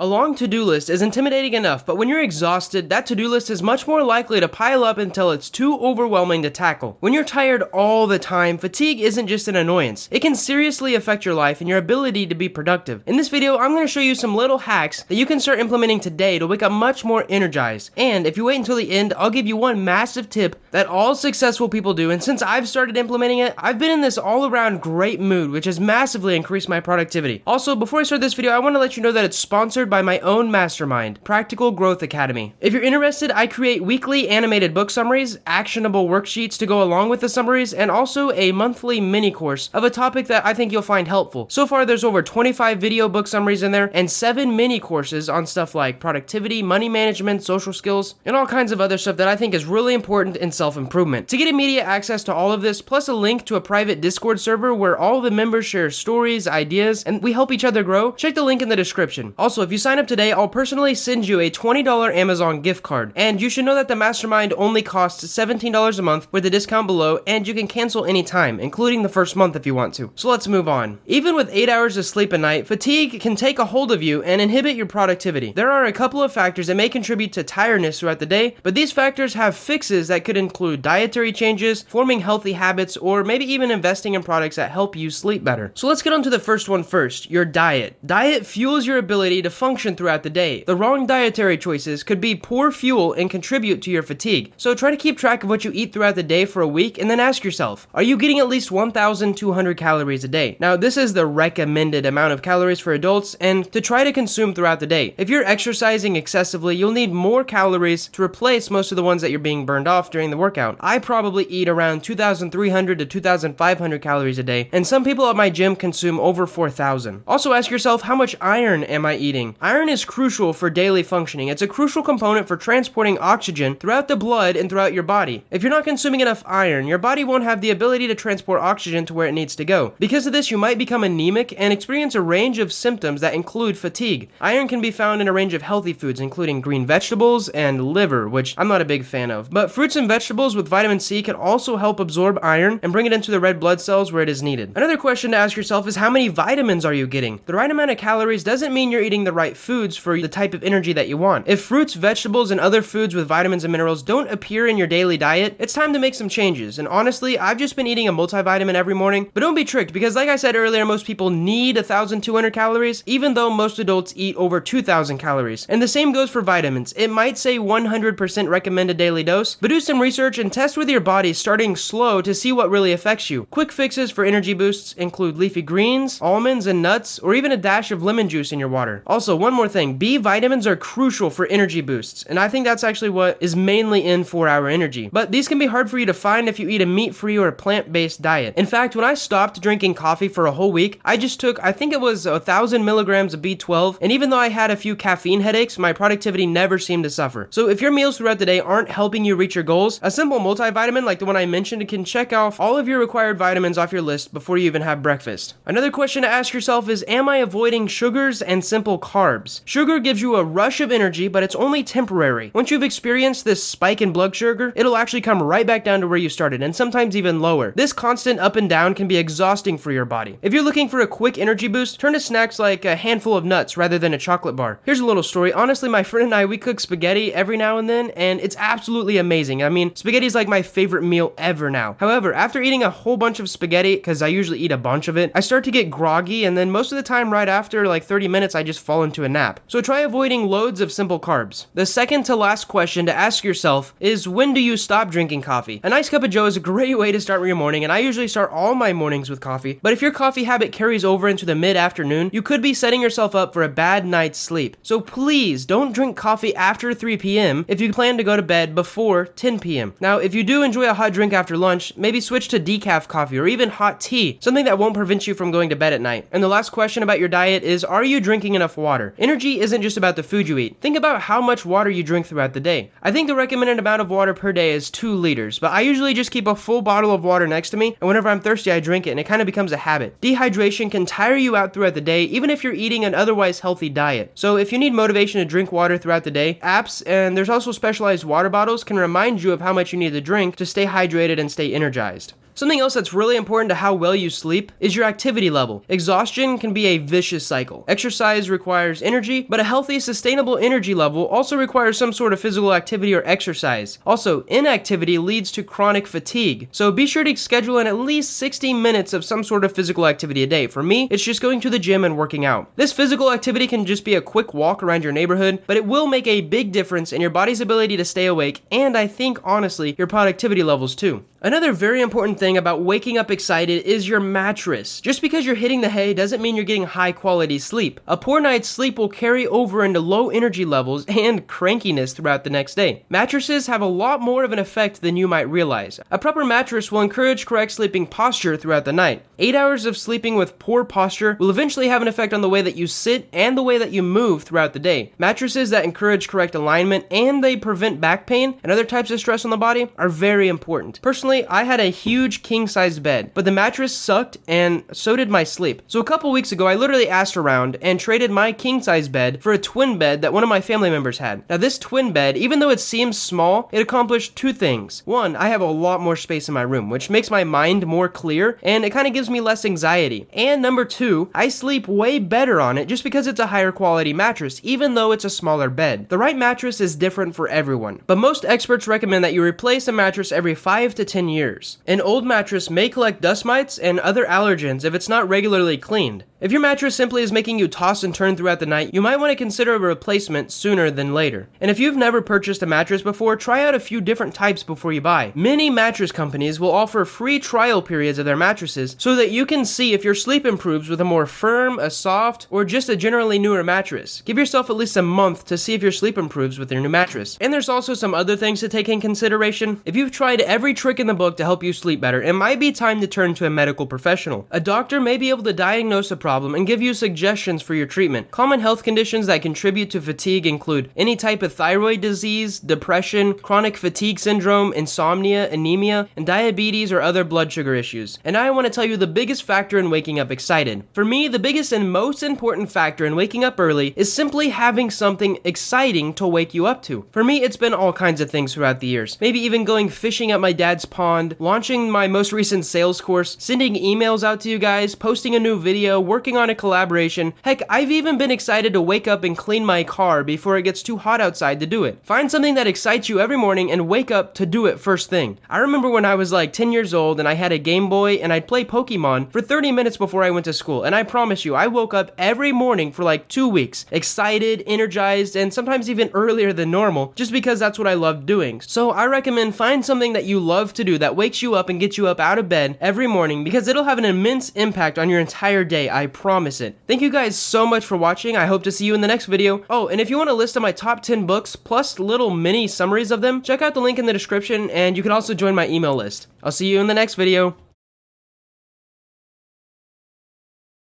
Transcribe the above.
A long to-do list is intimidating enough, but when you're exhausted, that to-do list is much more likely to pile up until it's too overwhelming to tackle. When you're tired all the time, fatigue isn't just an annoyance. It can seriously affect your life and your ability to be productive. In this video, I'm going to show you some little hacks that you can start implementing today to wake up much more energized. And if you wait until the end, I'll give you one massive tip that all successful people do, and since I've started implementing it, I've been in this all-around great mood, which has massively increased my productivity. Also, before I start this video, I want to let you know that it's sponsored by my own mastermind, Practical Growth Academy. If you're interested, I create weekly animated book summaries, actionable worksheets to go along with the summaries, and also a monthly mini course of a topic that I think you'll find helpful. So far, there's over 25 video book summaries in there, and 7 mini courses on stuff like productivity, money management, social skills, and all kinds of other stuff that I think is really important in self-improvement. To get immediate access to all of this, plus a link to a private Discord server where all the members share stories, ideas, and we help each other grow, check the link in the description. Also, if you sign up today, I'll personally send you a $20 Amazon gift card. And you should know that the mastermind only costs $17 a month with a discount below, and you can cancel anytime, including the first month if you want to. So let's move on. Even with 8 hours of sleep a night, fatigue can take a hold of you and inhibit your productivity. There are a couple of factors that may contribute to tiredness throughout the day, but these factors have fixes that could include dietary changes, forming healthy habits, or maybe even investing in products that help you sleep better. So let's get on to the first one first, your diet. Diet fuels your ability to function throughout the day. The wrong dietary choices could be poor fuel and contribute to your fatigue. So try to keep track of what you eat throughout the day for a week and then ask yourself, are you getting at least 1,200 calories a day? Now, this is the recommended amount of calories for adults and to try to consume throughout the day. If you're exercising excessively, you'll need more calories to replace most of the ones that you're being burned off during the workout. I probably eat around 2,300 to 2,500 calories a day, and some people at my gym consume over 4,000. Also ask yourself, how much iron am I eating? Iron is crucial for daily functioning. It's a crucial component for transporting oxygen throughout the blood and throughout your body. If you're not consuming enough iron, your body won't have the ability to transport oxygen to where it needs to go. Because of this, you might become anemic and experience a range of symptoms that include fatigue. Iron can be found in a range of healthy foods, including green vegetables and liver, which I'm not a big fan of. But fruits and vegetables with vitamin C can also help absorb iron and bring it into the red blood cells where it is needed. Another question to ask yourself is, how many vitamins are you getting? The right amount of calories doesn't mean you're eating the right foods for the type of energy that you want. If fruits, vegetables, and other foods with vitamins and minerals don't appear in your daily diet, it's time to make some changes. And honestly, I've just been eating a multivitamin every morning, but don't be tricked because like I said earlier, most people need 1,200 calories, even though most adults eat over 2,000 calories. And the same goes for vitamins. It might say 100% recommended daily dose, but do some research and test with your body starting slow to see what really affects you. Quick fixes for energy boosts include leafy greens, almonds and nuts, or even a dash of lemon juice in your water. Also, one more thing, B vitamins are crucial for energy boosts, and I think that's actually what is mainly in 4-Hour Energy. But these can be hard for you to find if you eat a meat-free or a plant-based diet. In fact, when I stopped drinking coffee for a whole week, I just took, I think it was 1,000 milligrams of B12, and even though I had a few caffeine headaches, my productivity never seemed to suffer. So if your meals throughout the day aren't helping you reach your goals, a simple multivitamin like the one I mentioned can check off all of your required vitamins off your list before you even have breakfast. Another question to ask yourself is, am I avoiding sugars and simple carbs? Sugar gives you a rush of energy, but it's only temporary. Once you've experienced this spike in blood sugar, it'll actually come right back down to where you started, and sometimes even lower. This constant up and down can be exhausting for your body. If you're looking for a quick energy boost, turn to snacks like a handful of nuts rather than a chocolate bar. Here's a little story. Honestly, my friend and I, we cook spaghetti every now and then, and it's absolutely amazing. I mean, spaghetti is like my favorite meal ever now. However, after eating a whole bunch of spaghetti, because I usually eat a bunch of it, I start to get groggy, and then most of the time right after like 30 minutes, I just fall into a nap. So try avoiding loads of simple carbs. The second to last question to ask yourself is, when do you stop drinking coffee? A nice cup of joe is a great way to start your morning, and I usually start all my mornings with coffee, but if your coffee habit carries over into the mid-afternoon, you could be setting yourself up for a bad night's sleep. So please don't drink coffee after 3 p.m. if you plan to go to bed before 10 p.m. Now, if you do enjoy a hot drink after lunch, maybe switch to decaf coffee or even hot tea, something that won't prevent you from going to bed at night. And the last question about your diet is, are you drinking enough water? Energy isn't just about the food you eat. Think about how much water you drink throughout the day. I think the recommended amount of water per day is 2 liters, but I usually just keep a full bottle of water next to me, and whenever I'm thirsty, I drink it, and it kind of becomes a habit. Dehydration can tire you out throughout the day, even if you're eating an otherwise healthy diet. So if you need motivation to drink water throughout the day, apps, and there's also specialized water bottles, can remind you of how much you need to drink to stay hydrated and stay energized. Something else that's really important to how well you sleep is your activity level. Exhaustion can be a vicious cycle. Exercise requires energy, but a healthy, sustainable energy level also requires some sort of physical activity or exercise. Also, inactivity leads to chronic fatigue, so be sure to schedule in at least 60 minutes of some sort of physical activity a day. For me, it's just going to the gym and working out. This physical activity can just be a quick walk around your neighborhood, but it will make a big difference in your body's ability to stay awake, and I think, honestly, your productivity levels too. Another very important thing about waking up excited is your mattress. Just because you're hitting the hay doesn't mean you're getting high quality sleep. A poor night's sleep will carry over into low energy levels and crankiness throughout the next day. Mattresses have a lot more of an effect than you might realize. A proper mattress will encourage correct sleeping posture throughout the night. 8 hours of sleeping with poor posture will eventually have an effect on the way that you sit and the way that you move throughout the day. Mattresses that encourage correct alignment and they prevent back pain and other types of stress on the body are very important. Personally, I had a huge king-size bed, but the mattress sucked and so did my sleep. So a couple weeks ago, I literally asked around and traded my king-size bed for a twin bed that one of my family members had. Now this twin bed, even though it seems small, it accomplished two things. One, I have a lot more space in my room, which makes my mind more clear and it kind of gives me less anxiety. And number two, I sleep way better on it just because it's a higher quality mattress, even though it's a smaller bed. The right mattress is different for everyone, but most experts recommend that you replace a mattress every 5 to 10 years. An old mattress may collect dust mites and other allergens if it's not regularly cleaned. If your mattress simply is making you toss and turn throughout the night, you might want to consider a replacement sooner than later. And if you've never purchased a mattress before, try out a few different types before you buy. Many mattress companies will offer free trial periods of their mattresses so that you can see if your sleep improves with a more firm, a soft, or just a generally newer mattress. Give yourself at least a month to see if your sleep improves with your new mattress. And there's also some other things to take in consideration. If you've tried every trick in the book to help you sleep better, it might be time to turn to a medical professional. A doctor may be able to diagnose a problem and give you suggestions for your treatment. Common health conditions that contribute to fatigue include any type of thyroid disease, depression, chronic fatigue syndrome, insomnia, anemia, and diabetes or other blood sugar issues. And I want to tell you the biggest factor in waking up excited. For me, the biggest and most important factor in waking up early is simply having something exciting to wake you up to. For me, it's been all kinds of things throughout the years. Maybe even going fishing at my dad's pond, launching my most recent sales course, sending emails out to you guys, posting a new video, working on a collaboration. Heck, I've even been excited to wake up and clean my car before it gets too hot outside to do it. Find something that excites you every morning and wake up to do it first thing. I remember when I was like 10 years old and I had a Game Boy and I'd play Pokemon for 30 minutes before I went to school, and I promise you, I woke up every morning for like 2 weeks, excited, energized, and sometimes even earlier than normal, just because that's what I loved doing. So I recommend find something that you love to do that wakes you up and gets you up out of bed every morning, because it'll have an immense impact on your entire day, I promise it. Thank you guys so much for watching. I hope to see you in the next video. Oh, and if you want a list of my top 10 books plus little mini summaries of them, check out the link in the description, and you can also join my email list. I'll see you in the next video.